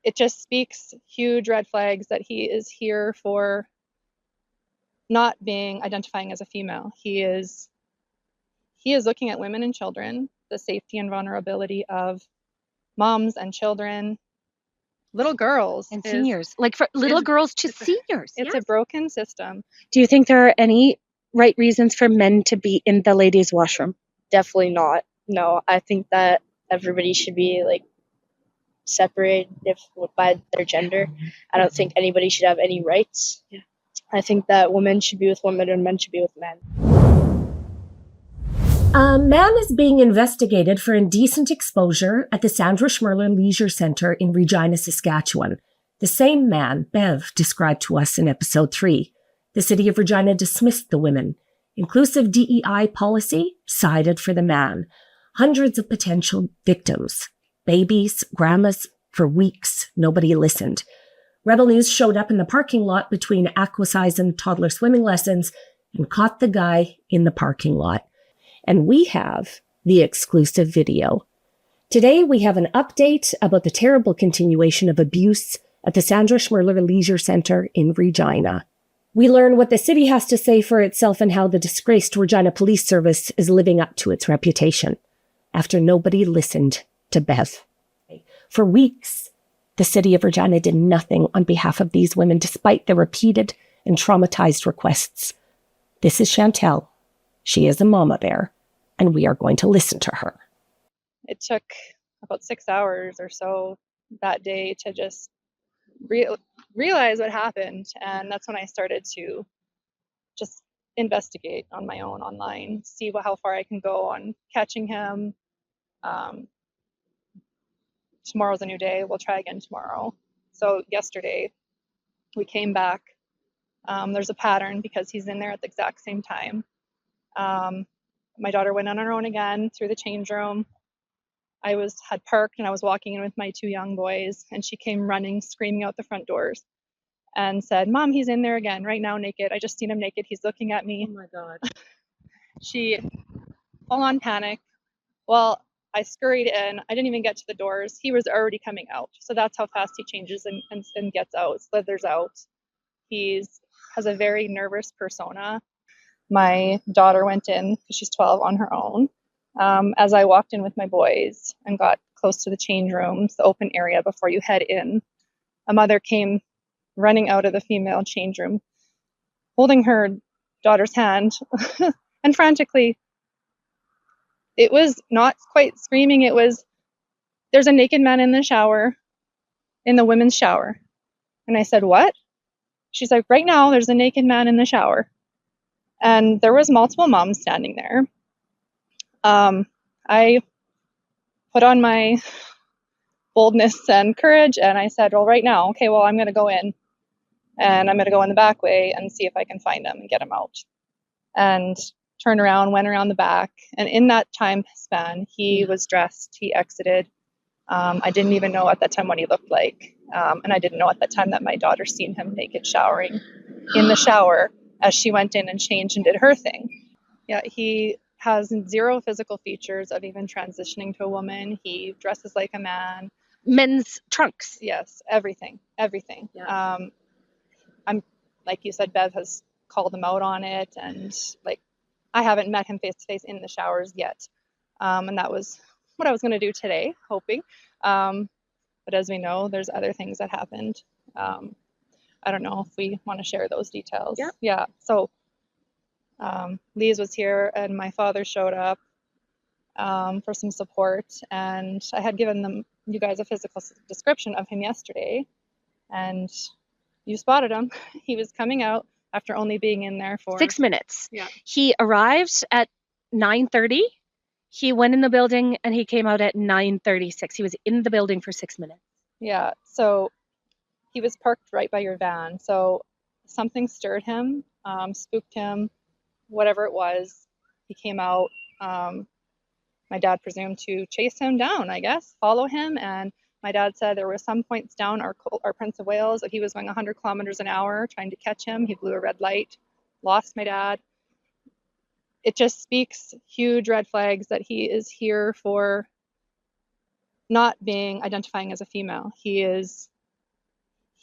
it just speaks huge red flags that he is here for not identifying as a female. He is looking at women and children, the safety and vulnerability of moms and children, little girls and seniors, like for little girls to seniors. It's a broken system. Do you think there are any right reasons for men to be in the ladies' washroom? Definitely not. No, I think that everybody should be like separated by their gender. I don't think anybody should have any rights. Yeah. I think that women should be with women and men should be with men. A man is being investigated for indecent exposure at the Lise Merle Leisure Centre in Regina, Saskatchewan. The same man, Bev, described to us in episode 3. The city of Regina dismissed the women. Inclusive DEI policy sided for the man. Hundreds of potential victims. Babies, grandmas. For weeks, nobody listened. Rebel News showed up in the parking lot between Aquasize and toddler swimming lessons and caught the guy in the parking lot. And we have the exclusive video. Today, we have an update about the terrible continuation of abuse at the Lise Merle Leisure Centre in Regina. We learn what the city has to say for itself and how the disgraced Regina Police Service is living up to its reputation after nobody listened to Bev. For weeks, the city of Regina did nothing on behalf of these women despite their repeated and traumatized requests. This is Chantel. She is a mama bear, and we are going to listen to her. It took about 6 hours or so that day to just realize what happened, and that's when I started to just investigate on my own online, see how far I can go on catching him. Tomorrow's a new day. We'll try again tomorrow. So yesterday we came back. There's a pattern because he's in there at the exact same time. My daughter went on her own again through the change room. I had parked and I was walking in with my 2 young boys, and she came running, screaming out the front doors and said, "Mom, he's in there again right now, naked. I just seen him naked. He's looking at me." Oh my God. She full on panic. Well, I scurried in. I didn't even get to the doors. He was already coming out. So that's how fast he changes and gets out, slithers out. He has a very nervous persona. My daughter went in, because she's 12, on her own. As I walked in with my boys and got close to the change rooms, the open area before you head in, a mother came running out of the female change room, holding her daughter's hand and frantically. It was not quite screaming. It was, "There's a naked man in the shower, in the women's shower." And I said, "What?" She's like, "Right now, there's a naked man in the shower." And there was multiple moms standing there. I put on my boldness and courage, and I said, "Well, right now, okay, well, I'm going to go in, and I'm going to go in the back way and see if I can find him and get him out." And turned around, went around the back, and in that time span, he was dressed, he exited. I didn't even know at that time what he looked like, and I didn't know at that time that my daughter seen him naked showering in the shower as she went in and changed and did her thing. Yeah, he has 0 physical features of even transitioning to a woman. He dresses like a man. Men's trunks. Yes, everything. Yeah. I'm, like you said, Bev has called him out on it, and like, I haven't met him face to face in the showers yet. And that was what I was going to do today, hoping. But as we know, there's other things that happened. I don't know if we want to share those details. Yeah. Yeah. So Lise was here, and my father showed up for some support, and I had given you guys a physical description of him yesterday, and you spotted him. He was coming out after only being in there for 6 minutes. Yeah. He arrived at 9:30. He went in the building and he came out at 9:36. He was in the building for 6 minutes. Yeah. So he was parked right by your van. So something stirred him, spooked him, whatever it was. He came out. My dad presumed to chase him down, I guess, follow him. And my dad said there were some points down our Prince of Wales that he was going 100 kilometers an hour trying to catch him. He blew a red light, lost my dad. It just speaks huge red flags that he is here for not identifying as a female. He is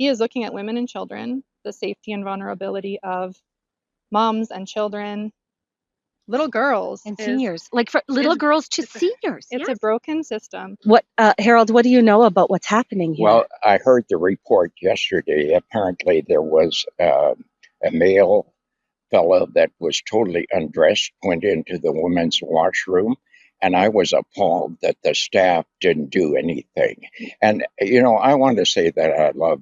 He is looking at women and children, the safety and vulnerability of moms and children, little girls And is- seniors, like for little is- girls to it's a- seniors. It's Yes. a broken system. What, Harold, what do you know about what's happening here? Well, I heard the report yesterday. Apparently, there was a male fellow that was totally undressed, went into the women's washroom, and I was appalled that the staff didn't do anything. And, I want to say that I love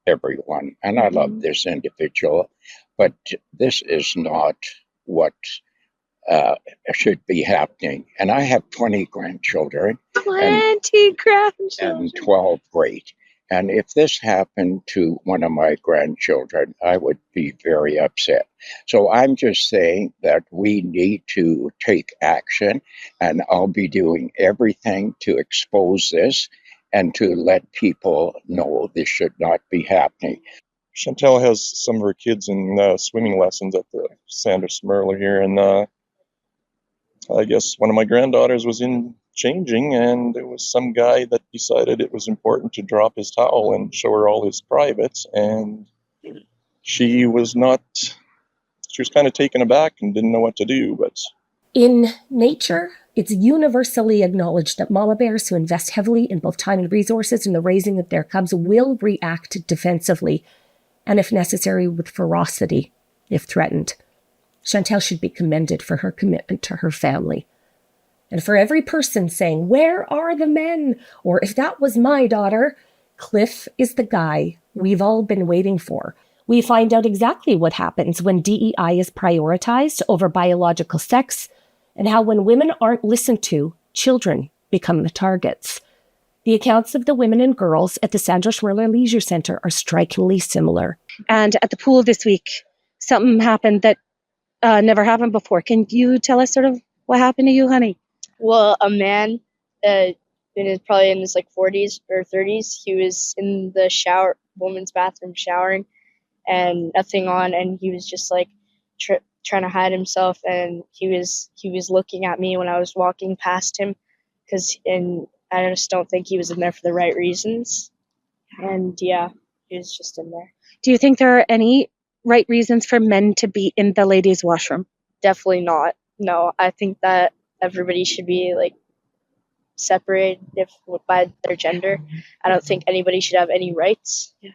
everyone, and I love this individual, but this is not what should be happening. And I have 20 grandchildren 20 grandchildren. and 12 great. And if this happened to one of my grandchildren, I would be very upset. So I'm just saying that we need to take action, and I'll be doing everything to expose this and to let people know this should not be happening. Chantel has some of her kids in swimming lessons at the Lise Merle here, and I guess one of my granddaughters was in changing, and there was some guy that decided it was important to drop his towel and show her all his privates, and she was kind of taken aback and didn't know what to do. But In nature, it's universally acknowledged that mama bears who invest heavily in both time and resources in the raising of their cubs will react defensively, and if necessary, with ferocity, if threatened. Chantel should be commended for her commitment to her family. And for every person saying, "Where are the men?" or "If that was my daughter," Cliff is the guy we've all been waiting for. We find out exactly what happens when DEI is prioritized over biological sex, and how when women aren't listened to, children become the targets. The accounts of the women and girls at the Saskatchewan Leisure Centre are strikingly similar. And at the pool this week, something happened that never happened before. Can you tell us sort of what happened to you, honey? Well, a man, probably in his 40s or 30s, he was in the woman's bathroom showering, and nothing on, and he was just trying to hide himself, and he was looking at me when I was walking past him, and I just don't think he was in there for the right reasons, and yeah, he was just in there. Do you think there are any right reasons for men to be in the ladies' washroom? Definitely not. No, I think that everybody should be separated by their gender. I don't think anybody should have any rights. Yeah.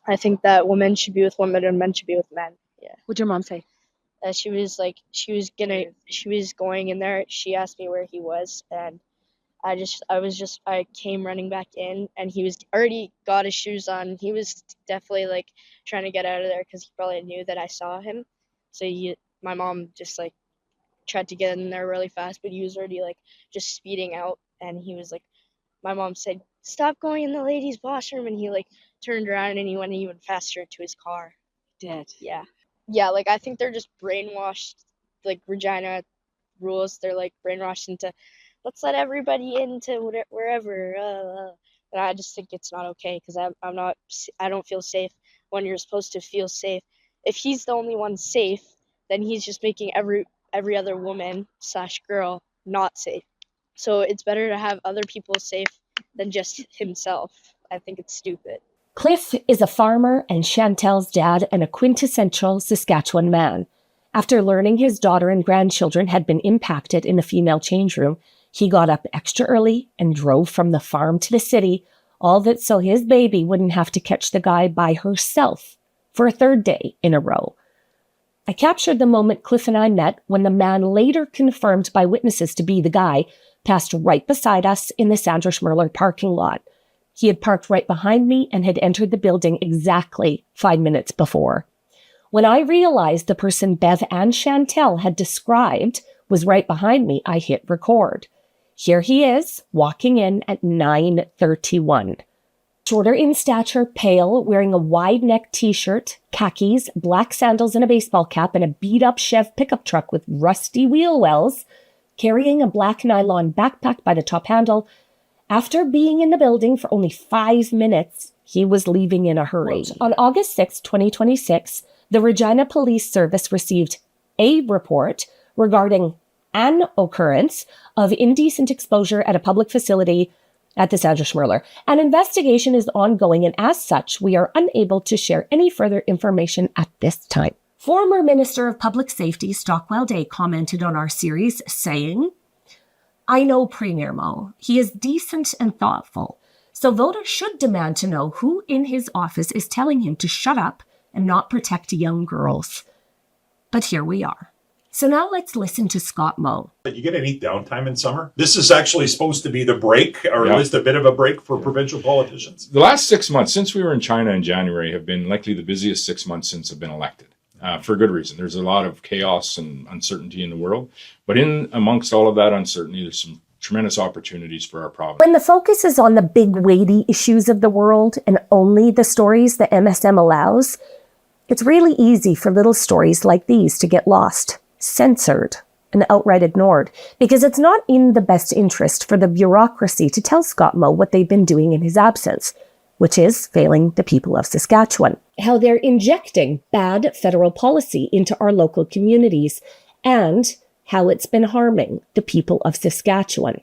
I think that women should be with women and men should be with men. Yeah. What'd your mom say? She was going in there. She asked me where he was, and I came running back in, and he was already got his shoes on. He was definitely trying to get out of there because he probably knew that I saw him. So my mom just tried to get in there really fast, but he was already just speeding out, and he was my mom said, "Stop going in the ladies' washroom," and he turned around and he went even faster to his car. Did. Yeah, I think they're just brainwashed, Regina rules. They're brainwashed into, let's let everybody into wherever. And I just think it's not okay, because I don't feel safe when you're supposed to feel safe. If he's the only one safe, then he's just making every other woman / girl not safe. So it's better to have other people safe than just himself. I think it's stupid. Cliff is a farmer and Chantel's dad and a quintessential Saskatchewan man. After learning his daughter and grandchildren had been impacted in the female change room, he got up extra early and drove from the farm to the city, all that so his baby wouldn't have to catch the guy by herself for a third day in a row. I captured the moment Cliff and I met when the man, later confirmed by witnesses to be the guy, passed right beside us in the Saskatchewan Merle parking lot. He had parked right behind me and had entered the building exactly 5 minutes before. When I realized the person Bev and Chantel had described was right behind me, I hit record. Here he is, walking in at 9:31. Shorter in stature, pale, wearing a wide-neck t-shirt, khakis, black sandals and a baseball cap, and a beat-up Chev pickup truck with rusty wheel wells, carrying a black nylon backpack by the top handle. After being in the building for only 5 minutes, he was leaving in a hurry. On August 6, 2026, the Regina Police Service received a report regarding an occurrence of indecent exposure at a public facility at the Sandra Schmerler. An investigation is ongoing, and as such, we are unable to share any further information at this time. Former Minister of Public Safety Stockwell Day commented on our series, saying, "I know Premier Mo. He is decent and thoughtful, so voters should demand to know who in his office is telling him to shut up and not protect young girls." But here we are. So now let's listen to Scott Moe. You get any downtime in summer? This is actually supposed to be the break, or at least a bit of a break for provincial politicians. The last 6 months, since we were in China in January, have been likely the busiest 6 months since I've been elected. For good reason. There's a lot of chaos and uncertainty in the world. But in amongst all of that uncertainty, there's some tremendous opportunities for our province. When the focus is on the big weighty issues of the world and only the stories the MSM allows, it's really easy for little stories like these to get lost, censored, and outright ignored, because it's not in the best interest for the bureaucracy to tell Scott Moe what they've been doing in his absence, which is failing the people of Saskatchewan, how they're injecting bad federal policy into our local communities, and how it's been harming the people of Saskatchewan.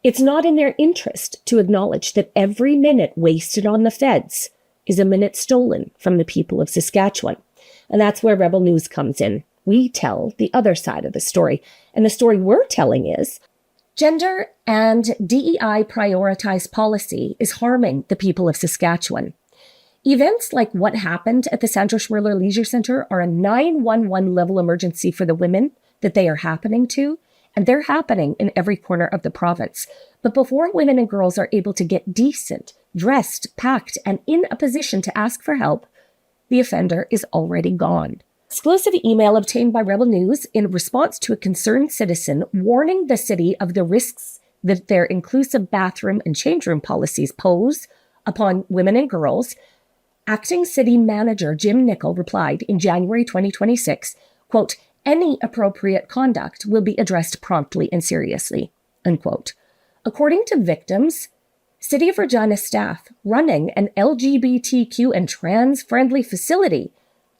It's not in their interest to acknowledge that every minute wasted on the feds is a minute stolen from the people of Saskatchewan. And that's where Rebel News comes in. We tell the other side of the story. And the story we're telling is gender and DEI prioritized policy is harming the people of Saskatchewan. Events like what happened at the Sandra Schmerler Leisure Centre are a 911 level emergency for the women that they are happening to, and they're happening in every corner of the province. But before women and girls are able to get decent, dressed, packed, and in a position to ask for help, the offender is already gone. Exclusive email obtained by Rebel News in response to a concerned citizen warning the city of the risks that their inclusive bathroom and change room policies pose upon women and girls. Acting City Manager Jim Nickel replied in January 2026, quote, "Any appropriate conduct will be addressed promptly and seriously," unquote. According to victims, City of Regina staff running an LGBTQ and trans-friendly facility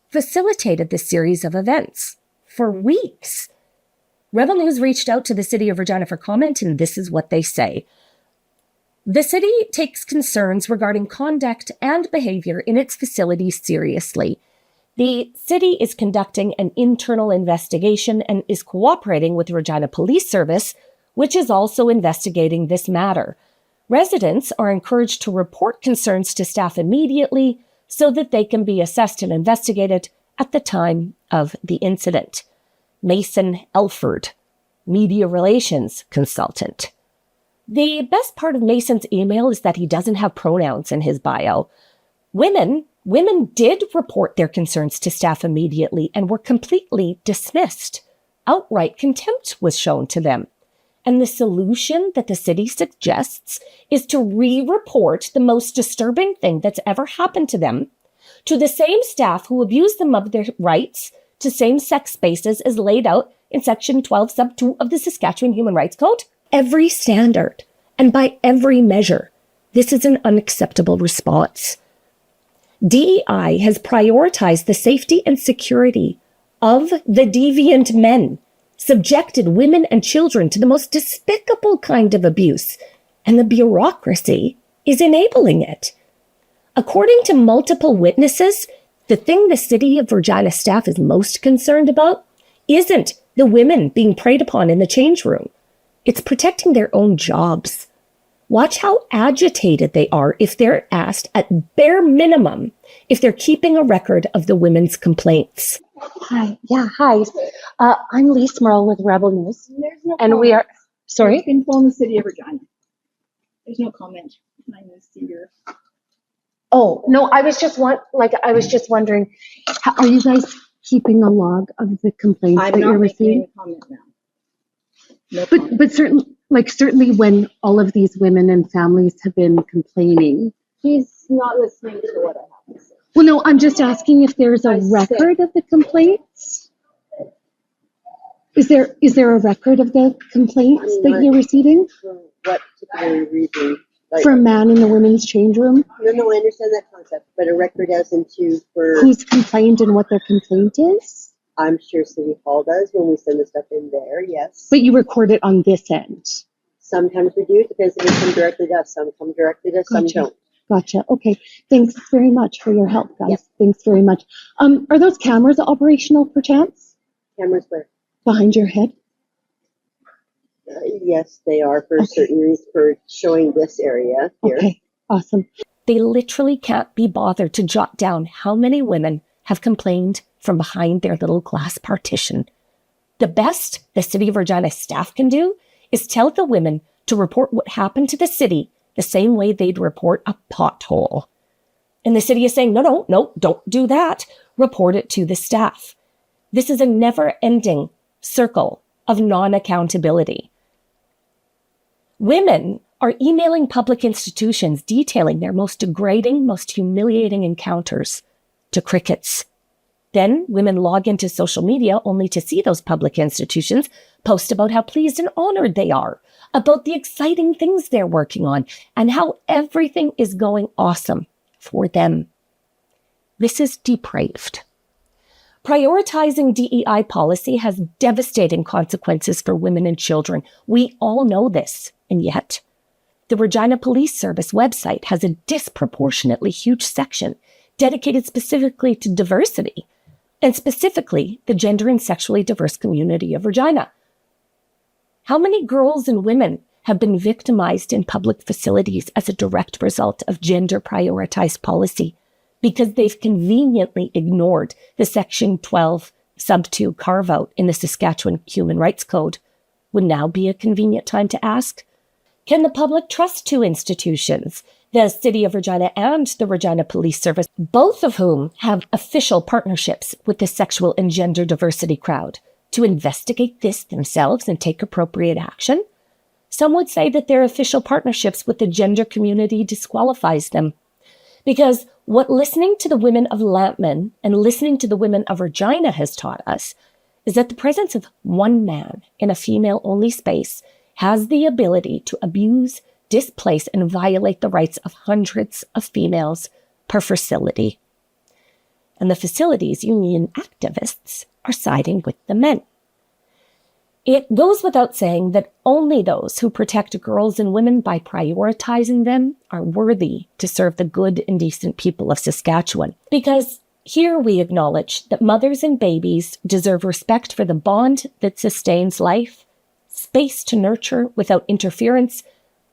facilitated this series of events for weeks. Rebel News reached out to the City of Regina for comment, and this is what they say. The city takes concerns regarding conduct and behavior in its facilities seriously. The city is conducting an internal investigation and is cooperating with the Regina Police Service, which is also investigating this matter. Residents are encouraged to report concerns to staff immediately so that they can be assessed and investigated at the time of the incident. Mason Elford, Media Relations Consultant. The best part of Mason's email is that he doesn't have pronouns in his bio. Women did report their concerns to staff immediately and were completely dismissed. Outright contempt was shown to them. And the solution that the city suggests is to re-report the most disturbing thing that's ever happened to them to the same staff who abuse them of their rights to same-sex spaces as laid out in Section 12, Sub 2 of the Saskatchewan Human Rights Code. Every standard and by every measure, this is an unacceptable response. DEI has prioritized the safety and security of the deviant men, subjected women and children to the most despicable kind of abuse, and the bureaucracy is enabling it. According to multiple witnesses, the thing the City of Regina staff is most concerned about isn't the women being preyed upon in the change room. It's protecting their own jobs. Watch how agitated they are if they're asked at bare minimum if they're keeping a record of the women's complaints. Hi. I'm Lise Merle with Rebel News. There's no And comment. we are, sorry? You can phone the City of Regina. There's no comment. I see your. Oh, no, I was just wondering, are you guys keeping a log of the complaints I'm that you're not making receiving? any comment now. No comment. But certainly when all of these women and families have been complaining. He's not listening to what I have to say. Well, no, I'm just asking if there's a record of the complaints. Is there a record of the complaints that you're receiving? For what particular reason? Like, For a man in the women's change room? no, I understand that concept, but a record as into for, Who's complained and what their complaint is? I'm sure City Hall does when we send the stuff in there, yes. But you record it on this end. Sometimes we do, because they come directly to us. Some come directly to us, some Gotcha. don't. Gotcha. Okay. Thanks very much for your help, guys. Yep. Thanks very much. Are those cameras operational perchance? Cameras where? Behind your head? Yes, they are for certain reasons, for showing this area here. Okay. Awesome. They literally can't be bothered to jot down how many women have complained from behind their little glass partition. The best the City of Regina staff can do is tell the women to report what happened to the city the same way they'd report a pothole. And the city is saying, no, don't do that. Report it to the staff. This is a never-ending circle of non-accountability. Women are emailing public institutions detailing their most degrading, most humiliating encounters to crickets. Then women log into social media only to see those public institutions post about how pleased and honored they are, about the exciting things they're working on, and how everything is going awesome for them. This is depraved. Prioritizing DEI policy has devastating consequences for women and children. We all know this, and yet the Regina Police Service website has a disproportionately huge section dedicated specifically to diversity, and specifically the gender and sexually diverse community of Regina. How many girls and women have been victimized in public facilities as a direct result of gender prioritized policy because they've conveniently ignored the Section 12 Sub 2 carve-out in the Saskatchewan Human Rights Code? Would now be a convenient time to ask. Can the public trust two institutions, the City of Regina and the Regina Police Service, both of whom have official partnerships with the sexual and gender diversity crowd, to investigate this themselves and take appropriate action? Some would say that their official partnerships with the gender community disqualifies them. Because what listening to the women of Lampman and listening to the women of Regina has taught us is that the presence of one man in a female-only space has the ability to abuse, displace, and violate the rights of hundreds of females per facility. And the facilities union activists are siding with the men. It goes without saying that only those who protect girls and women by prioritizing them are worthy to serve the good and decent people of Saskatchewan. Because here we acknowledge that mothers and babies deserve respect for the bond that sustains life, space to nurture without interference,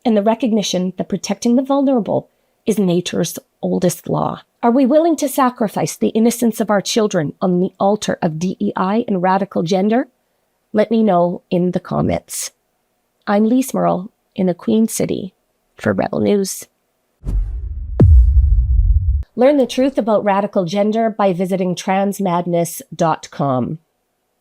and the recognition that protecting the vulnerable is nature's oldest law. Are we willing to sacrifice the innocence of our children on the altar of DEI and radical gender? Let me know in the comments. I'm Lise Merle in the Queen City for Rebel News. Learn the truth about radical gender by visiting transmadness.com.